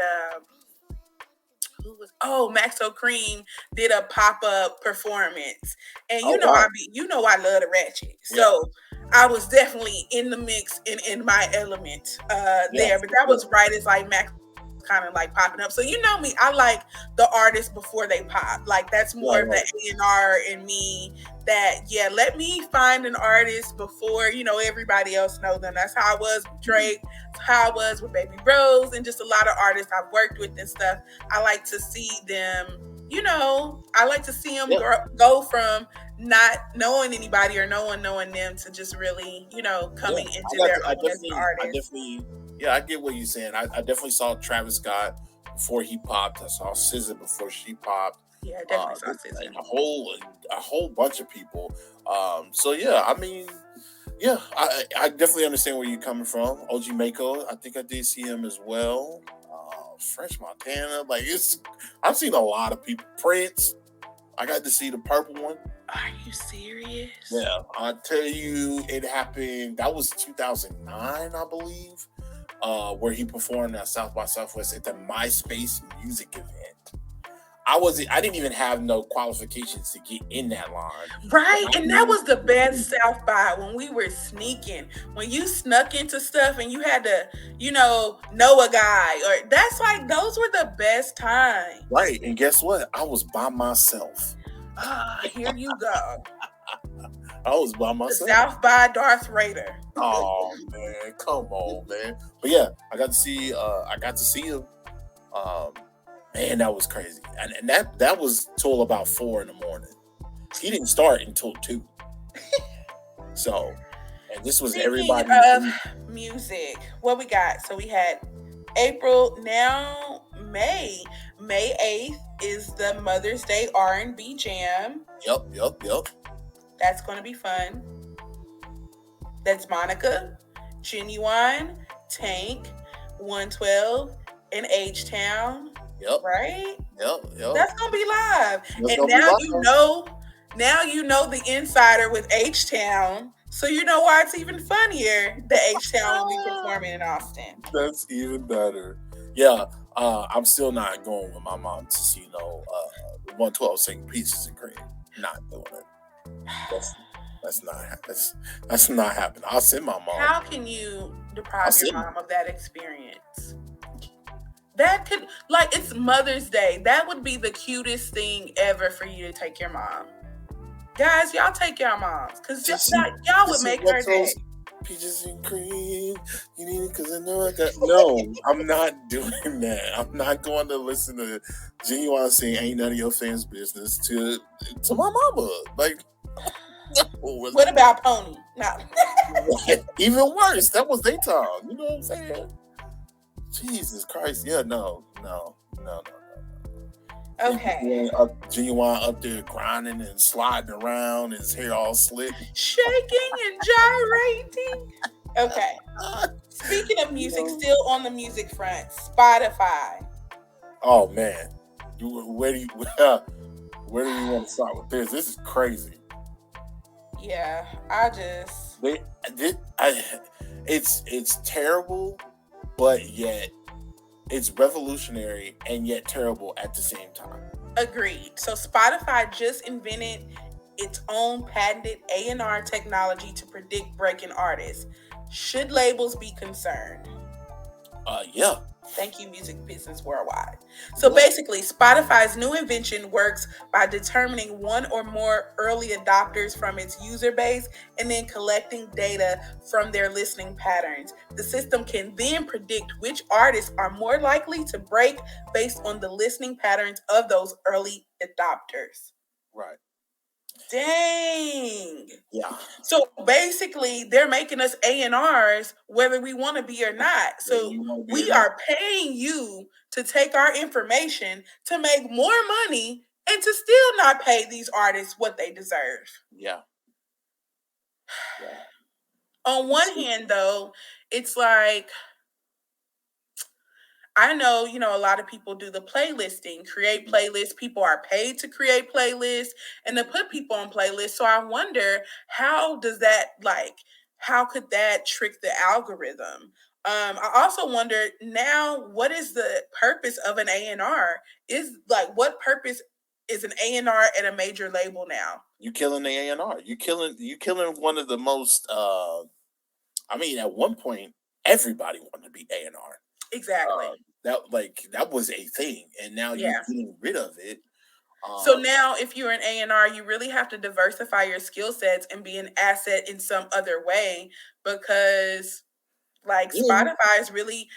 Maxo Cream did a pop-up performance, and I love the ratchet, so I was definitely in the mix and in my element there. But that was right as like Max kind of like popping up. So me, I like the artists before they pop. Like that's more of the A&R in me. That let me find an artist before everybody else know them. That's how I was with Drake. That's how I was with Baby Rose, and just a lot of artists I've worked with and stuff. I like to see them. I like to see them go from not knowing anybody or no one knowing them to just really coming into their own as an artist. I get what you're saying. I definitely saw Travis Scott before he popped. I saw SZA before she popped. Yeah, I definitely saw SZA. A whole bunch of people. I definitely understand where you're coming from. OG Mako, I think I did see him as well. French Montana, I've seen a lot of people. Prince, I got to see the purple one. Are you serious? Yeah, I tell you, it happened. That was 2009, I believe. Where he performed at South by Southwest at the MySpace music event. I didn't even have no qualifications to get in that line. Right, and that was the best South by, when we were sneaking. When you snuck into stuff and you had to, know a guy, or those were the best times. Right, and guess what? I was by myself. Here you go. I was by myself. The South by Darth Raider. Oh man, come on, man. But yeah, I got to see him. Man, that was crazy. And that was till about 4 a.m. He didn't start until 2. So, and this was everybody. Of music. What we got? So we had April, now May. May 8th is the Mother's Day R&B Jam. Yep. That's going to be fun. That's Monica, Genuine, Tank, 112, and H-Town. Yep. Right? Yep. That's going to be live. And now you know the insider with H-Town. So you know why it's even funnier that H-Town will be performing in Austin. That's even better. Yeah. I'm still not going with my mom to see 112 sing Pieces and Cream. Not doing it. That's not happening. I'll send my mom. How can you deprive your mom of that experience? That could, it's Mother's Day. That would be the cutest thing ever for you to take your mom. Guys, y'all take y'all moms, because This y'all would is make her what day. those peaches and cream. You need it because I know I got. No, I'm not doing that. I'm not going to listen to Genuine saying "Ain't none of your fans' business" to my mama. Like, no. What about Pony? No. Even worse. That was their time. You know what I'm saying? Jesus Christ. Yeah. No. Okay. Genuine up there grinding and sliding around, his hair all slick. Shaking and gyrating. Okay. Speaking of music, still on the music front, Spotify. Oh man, where do you want to start with this? This is crazy. Yeah, It's terrible, but yet it's revolutionary and yet terrible at the same time. Agreed. So Spotify just invented its own patented A&R technology to predict breaking artists. Should labels be concerned? Yeah. Thank you, music business worldwide. So basically, Spotify's new invention works by determining one or more early adopters from its user base and then collecting data from their listening patterns. The system can then predict which artists are more likely to break based on the listening patterns of those early adopters. Right. Dang. Yeah. So basically, they're making us A&Rs whether we want to be or not. So we are paying you to take our information to make more money and to still not pay these artists what they deserve. Yeah. On one hand, though, it's like, I know, a lot of people do the playlisting, create playlists. People are paid to create playlists and to put people on playlists. So I wonder, how could that trick the algorithm? I also wonder now, what is the purpose of an A&R? What purpose is an A&R at a major label now? You killing the A&R. You killing one of the most. At one point, everybody wanted to be A&R. Exactly. That was a thing, and now you're getting rid of it. So now, if you're an A&R, you really have to diversify your skill sets and be an asset in some other way, because Spotify is really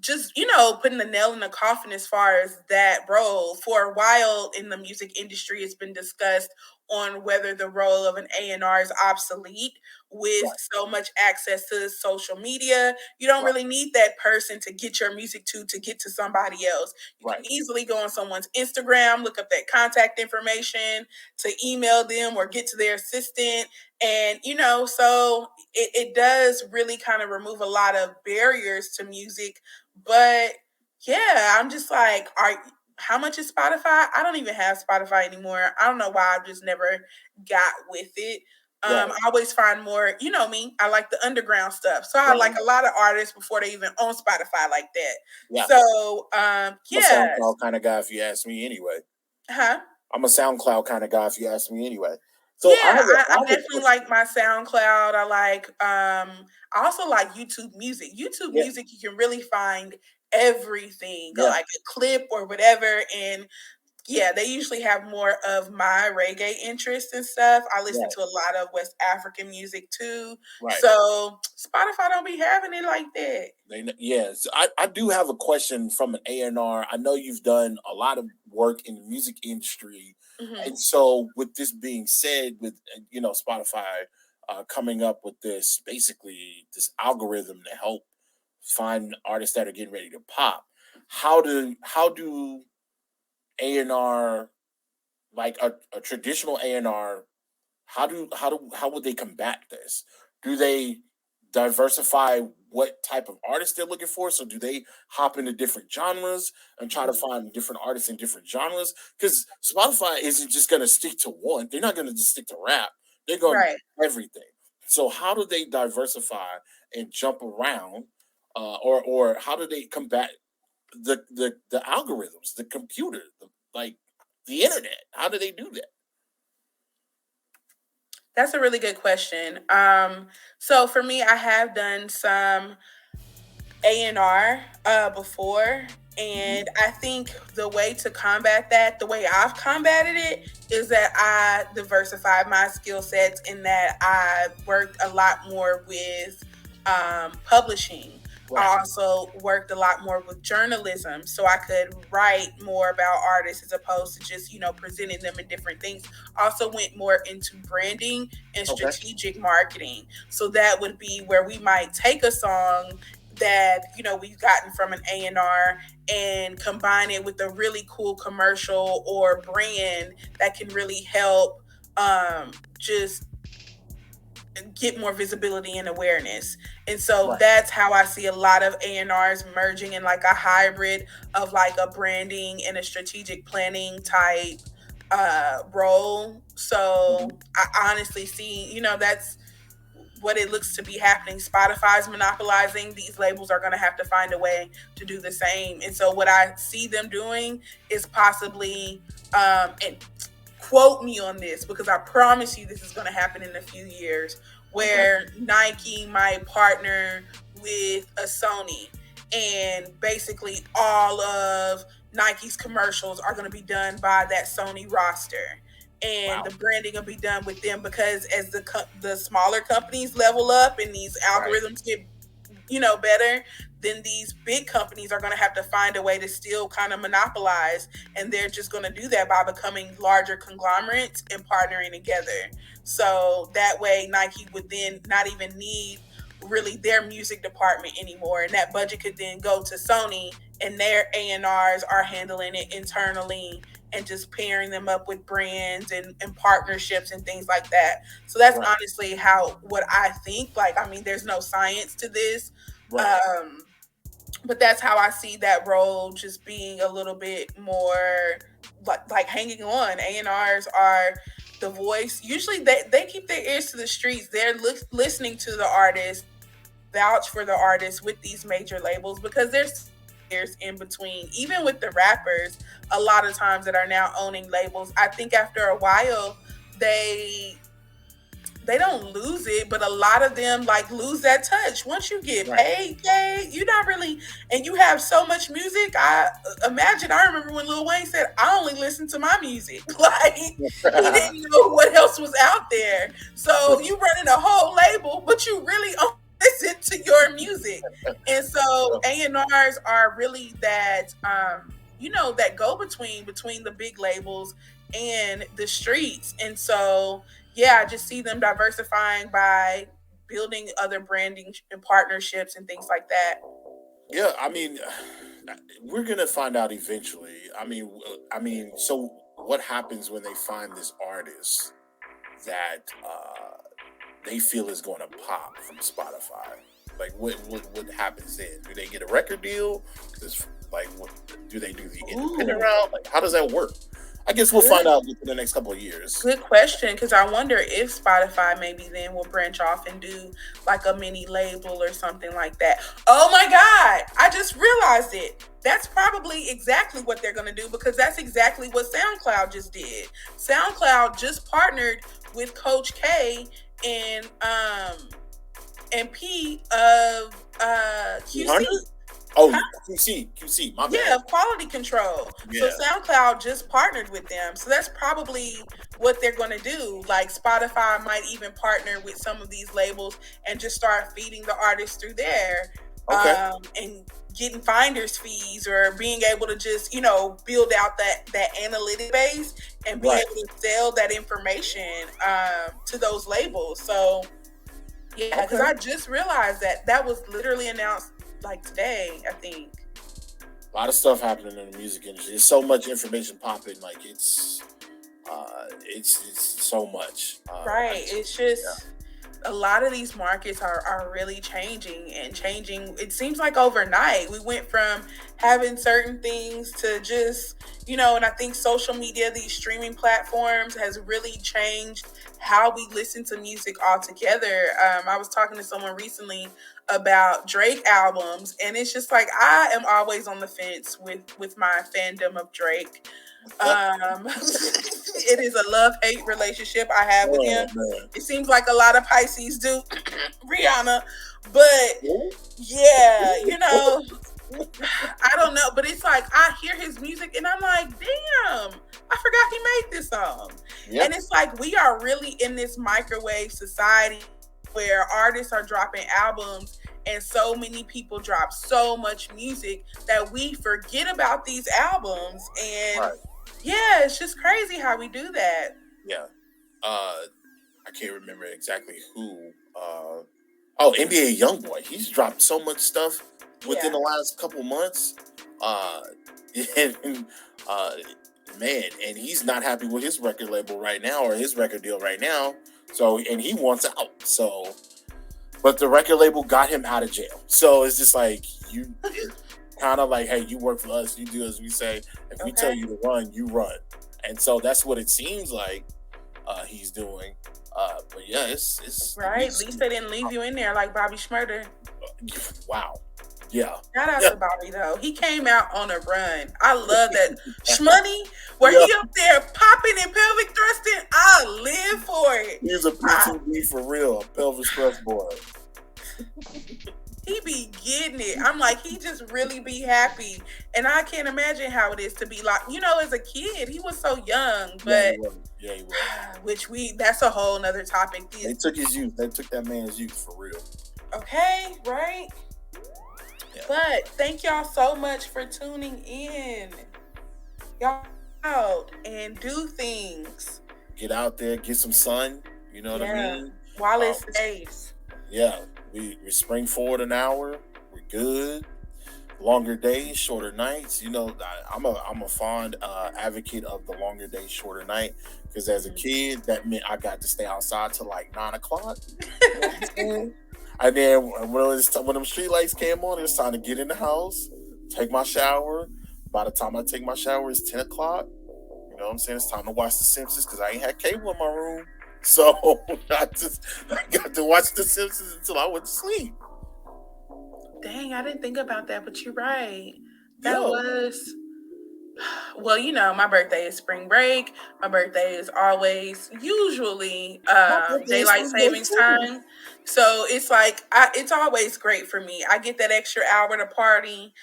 just putting the nail in the coffin as far as that role. For a while in the music industry, it's been discussed on whether the role of an A&R is obsolete with so much access to social media. You don't really need that person to get your music to get to somebody else. You can easily go on someone's Instagram, look up their contact information, to email them or get to their assistant. And so it does really kind of remove a lot of barriers to music. But yeah, I'm just like, how much is Spotify? I don't even have Spotify anymore. I don't know why. I've just never got with it. I always find more, me, I like the underground stuff. So I like a lot of artists before they even own Spotify like that. Yeah. So, I'm a SoundCloud kind of guy, if you ask me anyway. Huh? I'm a SoundCloud kind of guy, if you ask me anyway. So yeah, I definitely like my SoundCloud. I also like YouTube Music. YouTube Music, you can really find everything, like a clip or whatever. And yeah, they usually have more of my reggae interests and stuff. I listen to a lot of West African music too. So Spotify don't be having it like that. Yes, I do have a question from an A&R. I know you've done a lot of work in the music industry. Mhm. And so with this being said, with Spotify coming up with this algorithm to help find artists that are getting ready to pop, how do A&R, like a traditional A&R, how would they combat this? Do they diversify what type of artists they're looking for? So do they hop into different genres and try to find different artists in different genres? Because Spotify isn't just going to stick to one. They're not going to just stick to rap. They're going to do everything. So how do they diversify and jump around, or how do they combat the algorithms, the computer, the internet? How do they do that? That's a really good question. So for me, I have done some A&R before, and I think the way to combat that, the way I've combated it, is that I diversified my skill sets in that I worked a lot more with publishing. Right. I also worked a lot more with journalism, so I could write more about artists as opposed to just, presenting them in different things. Also went more into branding and Okay. strategic marketing. So that would be where we might take a song that we've gotten from an A&R and combine it with a really cool commercial or brand that can really help just get more visibility and awareness. And so Right. that's how I see a lot of A&Rs merging in like a hybrid of like a branding and a strategic planning type role. So Mhm. I honestly see, that's what it looks to be happening. Spotify's monopolizing. These labels are going to have to find a way to do the same. And so what I see them doing is possibly, and quote me on this because I promise you this is going to happen in a few years, Okay. where Nike might partner with a Sony, and basically all of Nike's commercials are going to be done by that Sony roster, and Wow. the branding will be done with them, because as the smaller companies level up and these Right. algorithms get better, then these big companies are going to have to find a way to still kind of monopolize, and they're just going to do that by becoming larger conglomerates and partnering together. So that way Nike would then not even need really their music department anymore, and that budget could then go to Sony, and their A&Rs are handling it internally and just pairing them up with brands and partnerships and things like that. So that's Right. honestly how what I think. Like, I mean, there's no science to this. Right. Um, but that's how I see that role just being a little bit more like hanging on. A&Rs are the voice. Usually they keep their ears to the streets. They're listening to the artist, vouch for the artists with these major labels, because there's years in between, even with the rappers, a lot of times that are now owning labels. I think after a while, they they don't lose it, but a lot of them like lose that touch. Once you get Right. paid, you're not really, and you have so much music. I imagine, I remember when Lil Wayne said, I only listen to my music. Like, he didn't know what else was out there. So you running a whole label, but you really only listen to your music. And so A&Rs are really that, that go between the big labels and the streets. And so yeah, I just see them diversifying by building other branding and partnerships and things like that. Yeah. I mean, we're gonna find out eventually. I mean, so what happens when they find this artist that they feel is going to pop from Spotify? Like, what happens then? Do they get a record deal? Does, like, what do they do, the independent Ooh, route? Like, how does that work? I guess we'll find good. out within the next couple of years. Good question, because I wonder if Spotify maybe then will branch off and do like a mini label or something like that. Oh my God, I just realized it. That's probably exactly what they're going to do, because that's exactly what SoundCloud just did. SoundCloud just partnered with Coach K and P of QC. 200? Oh, Huh? QC. My Yeah, bad. of quality control. So Yeah. SoundCloud just partnered with them. So that's probably what they're going to do. Like, Spotify might even partner with some of these labels and just start feeding the artists through there, Okay. and getting finders fees, or being able to just, build out that analytic base and be Right. able to sell that information to those labels. So yeah, because Okay. I just realized that was literally announced like today, I think. A lot of stuff happening in the music industry. There's so much information popping. Like, it's so much. Right. It's Yeah. just a lot of these markets are really changing and changing. It seems like overnight. We went from having certain things to just, and I think social media, these streaming platforms, has really changed how we listen to music altogether. I was talking to someone recently about Drake albums, and it's just like I am always on the fence with my fandom of Drake. Um It is a love-hate relationship I have with Oh him. man. It seems like a lot of Pisces do, Rihanna. But yeah, I don't know. But it's like I hear his music and I'm like, damn, I forgot he made this song. Yep. And it's like we are really in this microwave society where artists are dropping albums and so many people drop so much music that we forget about these albums. And Right. yeah, it's just crazy how we do that. Yeah. I can't remember exactly who. NBA YoungBoy. He's dropped so much stuff within the last couple months. And, man, and he's not happy with his record label right now or his record deal right now. So, and he wants out. So, but the record label got him out of jail. So it's just like you kind of like, hey, you work for us, you do as we say. If we tell you to run, you run. And so that's what it seems like he's doing. But yeah, it's right. At least they didn't leave you in there like Bobby Shmurda. Wow. Yeah. Shout out to Bobby though. He came out on a run. I love that Shmoney where he up there popping and pelvic thrusting. I live for it. He's a PTB for real, a pelvic thrust boy. He be getting it. I'm like, he just really be happy. And I can't imagine how it is to be like, as a kid, he was so young, but yeah, he was. Which that's a whole nother topic. They took his youth. They took that man's youth for real. Okay, right? Yeah. But thank y'all so much for tuning in. Y'all out and do things. Get out there, get some sun. You know what I mean? While it's safe. Yeah. We spring forward an hour. We're good. Longer days, shorter nights. I'm a fond advocate of the longer days, shorter night. Because as a kid, that meant I got to stay outside till like 9:00. And then when them street lights came on, it's time to get in the house, take my shower. By the time I take my shower, it's 10:00. You know what I'm saying? It's time to watch The Simpsons because I ain't had cable in my room. So I got to watch The Simpsons until I went to sleep. Dang, I didn't think about that, but you're right. That was... Well, my birthday is spring break. My birthday is usually daylight savings time. So it's like, it's always great for me. I get that extra hour to party.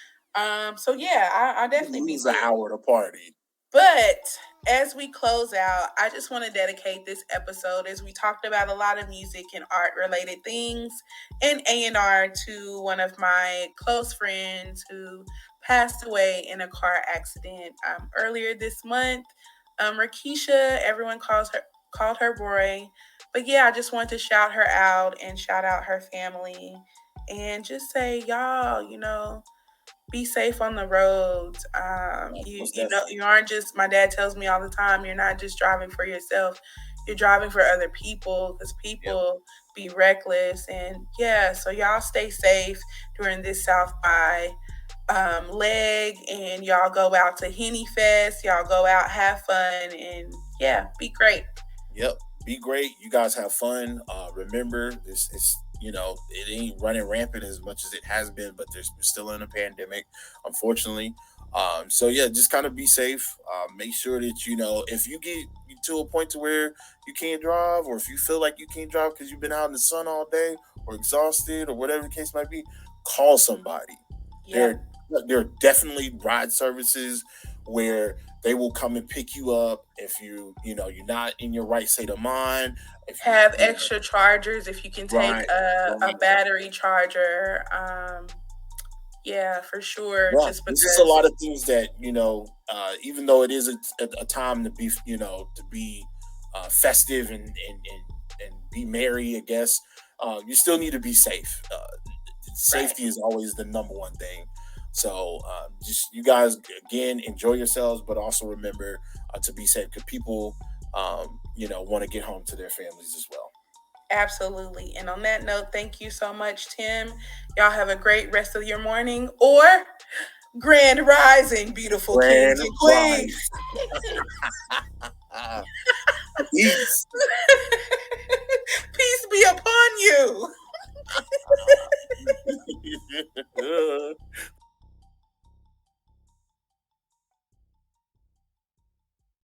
So yeah, I definitely use an hour to party. But as we close out, I just want to dedicate this episode, as we talked about a lot of music and art related things, and A&R to one of my close friends who passed away in a car accident earlier this month. Rakisha, everyone called her Roy. But yeah, I just want to shout her out and shout out her family and just say, y'all, be safe on the roads. You aren't just, my dad tells me all the time, you're not just driving for yourself, you're driving for other people, because people be reckless. And so y'all stay safe during this South by leg, and y'all go out to Henny Fest, y'all go out, have fun, and be great. Yep, be great. You guys have fun. Remember, it's it ain't running rampant as much as it has been, but we're still in a pandemic, unfortunately. So yeah, just kind of be safe. Make sure that if you get to a point to where you can't drive, or if you feel like you can't drive because you've been out in the sun all day or exhausted or whatever the case might be, call somebody. There are definitely ride services where they will come and pick you up if you're not in your right state of mind. If you have extra chargers, if you can take a battery charger. For sure. Yeah, just because there's a lot of things that even though it is a time to be festive and be merry, I guess you still need to be safe. Safety is always the number one thing. So just you guys, again, enjoy yourselves, but also remember to be safe, because people want to get home to their families as well. Absolutely. And on that note, thank you so much, Tim. Y'all have a great rest of your morning, or grand rising, beautiful kings and queens. Peace. Peace be upon you.